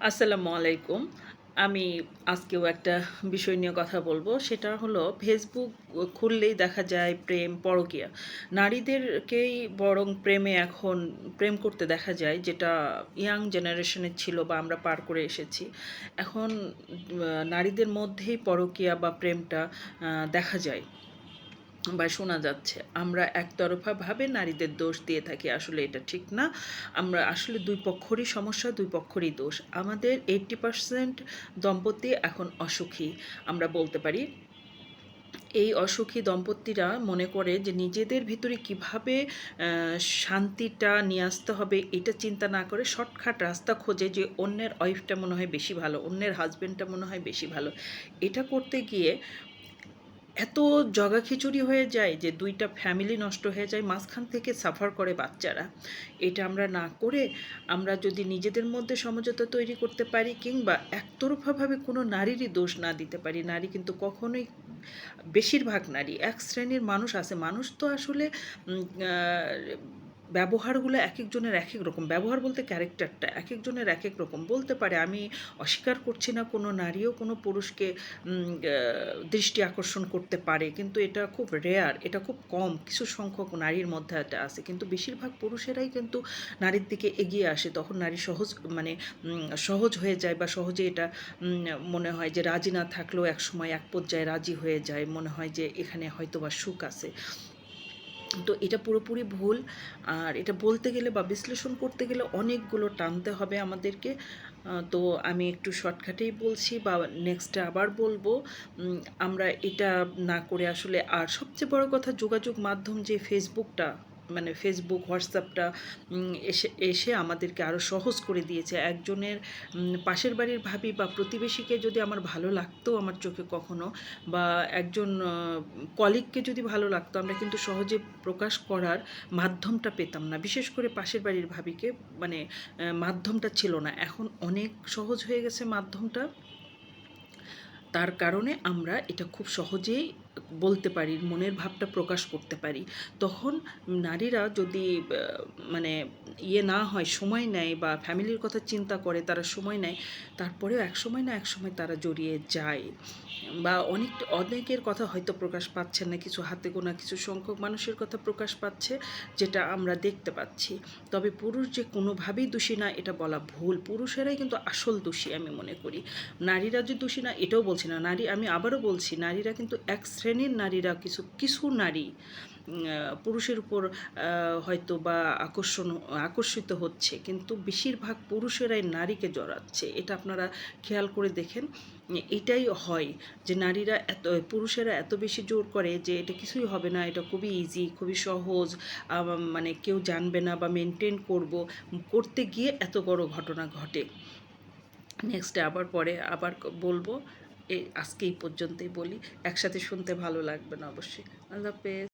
আসসালামু আলাইকুম। আমি আজকেও একটা বিষয় নিয়ে কথা বলব। সেটা হলো ফেসবুক খুললেই দেখা যায় প্রেম, পরকীয়া। নারীদেরকেই বরং প্রেমে এখন প্রেম করতে দেখা যায়, যেটা ইয়াং জেনারেশনের ছিল বা আমরা পার করে এসেছি। এখন নারীদের মধ্যেই পরকীয়া বা প্রেমটা দেখা যায় বা শোনা যাচ্ছে। আমরা একতরফাভাবে নারীদের দোষ দিয়ে থাকি। আসলে এটা ঠিক না। আমরা আসলে দুই পক্ষেরই সমস্যা, দুই পক্ষেরই দোষ। আমাদের 80% দম্পতি এখন অসুখী আমরা বলতে পারি। এই অসুখী দম্পতিরা মনে করে যে নিজেদের ভিতরে কিভাবে শান্তিটা নিয়ে আসতে হবে এটা চিন্তা না করে শর্টকাট রাস্তা খোঁজে, যে অন্যের ওয়াইফটা মনে হয় বেশি ভালো, অন্যের হাজব্যান্ডটা মনে হয় বেশি ভালো। এটা করতে গিয়ে এত জগাখিচুড়ি হয়ে যায় যে ২ টা ফ্যামিলি নষ্ট হয়ে যায়, মাঝখান থেকে সাফার করে বাচ্চারা। এটা আমরা না করে আমরা যদি নিজেদের মধ্যে সমঝোতা তৈরি করতে পারি, কিংবা একতরফাভাবে কোনো নারীরই দোষ না দিতে পারি। নারী কিন্তু কখনোই, বেশিরভাগ নারী, এক শ্রেণীর মানুষ আছে। মানুষ তো আসলে উম আ ব্যবহারগুলো একেকজনের একেক রকম। ব্যবহার বলতে ক্যারেক্টারটা একেকজনের একেক রকম। বলতে পারে, আমি অস্বীকার করছি না কোনো নারীও কোনো পুরুষকে দৃষ্টি আকর্ষণ করতে পারে, কিন্তু এটা খুব রেয়ার, এটা খুব কম কিছু সংখ্যক নারীর মধ্যে এটা আছে। কিন্তু বেশিরভাগ পুরুষেরাই কিন্তু নারীর দিকে এগিয়ে আসে। তখন নারী সহজ, মানে সহজ হয়ে যায়, বা সহজে এটা মনে হয় যে রাজি না থাকলেও একসময় এক পর্যায়ে রাজি হয়ে যায়। মনে হয় যে এখানে হয়তোবা সুখ আছে। তো এটা পুরোপুরি ভুল। আর এটা বলতে গেলে বা বিশ্লেষণ করতে গেলে অনেকগুলো টানতে হবে আমাদেরকে। তো আমি একটু শর্টকাটেই বলছি, বা নেক্সটে আবার বলবো। আমরা এটা না করে আসলে, আর সবচেয়ে বড় কথা, যোগাযোগ মাধ্যম যে ফেসবুকটা, মানে ফেসবুক, হোয়াটসঅ্যাপটা এসে এসে আমাদেরকে আরও সহজ করে দিয়েছে। একজনের পাশের বাড়ির ভাবি বা প্রতিবেশীকে যদি আমার ভালো লাগতো আমার চোখে কখনো, বা একজন কলিগকে যদি ভালো লাগতো, আমরা কিন্তু সহজে প্রকাশ করার মাধ্যমটা পেতাম না। বিশেষ করে পাশের বাড়ির ভাবিকে, মানে মাধ্যমটা ছিল না। এখন অনেক সহজ হয়ে গেছে মাধ্যমটা। তার কারণে আমরা এটা খুব সহজেই বলতে পারি, মনের ভাবটা প্রকাশ করতে পারি। তখন নারীরা যদি মানে না হয়, সময় নেয় বা ফ্যামিলির কথা চিন্তা করে, তারা সময় নেয়, তারপরেও একসময় না একসময় তারা জড়িয়ে যায়। বা অনেকের কথা হয়তো প্রকাশ পাচ্ছে না, কিছু হাতে গোনা কিছু সংখ্যক মানুষের কথা প্রকাশ পাচ্ছে, যেটা আমরা দেখতে পাচ্ছি। তবে পুরুষ যে কোনোভাবেই দোষী না এটা বলা ভুল। পুরুষেরাই কিন্তু আসল দোষী আমি মনে করি। নারীরা যে দোষী না এটাও বলছি না। আমি আবারও বলছি, নারীরা কিন্তু এক শ্রেণীর নারীরা, কিছু কিছু নারী পুরুষের উপর হয়তো বা আকর্ষিত হচ্ছে, কিন্তু বেশিরভাগ পুরুষেরাই নারীকে জড়াচ্ছে। এটা আপনারা খেয়াল করে দেখেন। এটাই হয় যে নারীরা পুরুষেরা এত বেশি জোর করে যে এটা কিছুই হবে না, এটা খুবই ইজি, খুবই সহজ, মানে কেউ জানবে না, বা মেনটেন করতে গিয়ে এত বড় ঘটনা ঘটে। নেক্সটে আবার পরে আবার বলবো। আজকে এই পর্যন্তই বলি। একসাথে শুনতে ভালো লাগবে না অবশ্যই। আল্লাহ হাফেজ।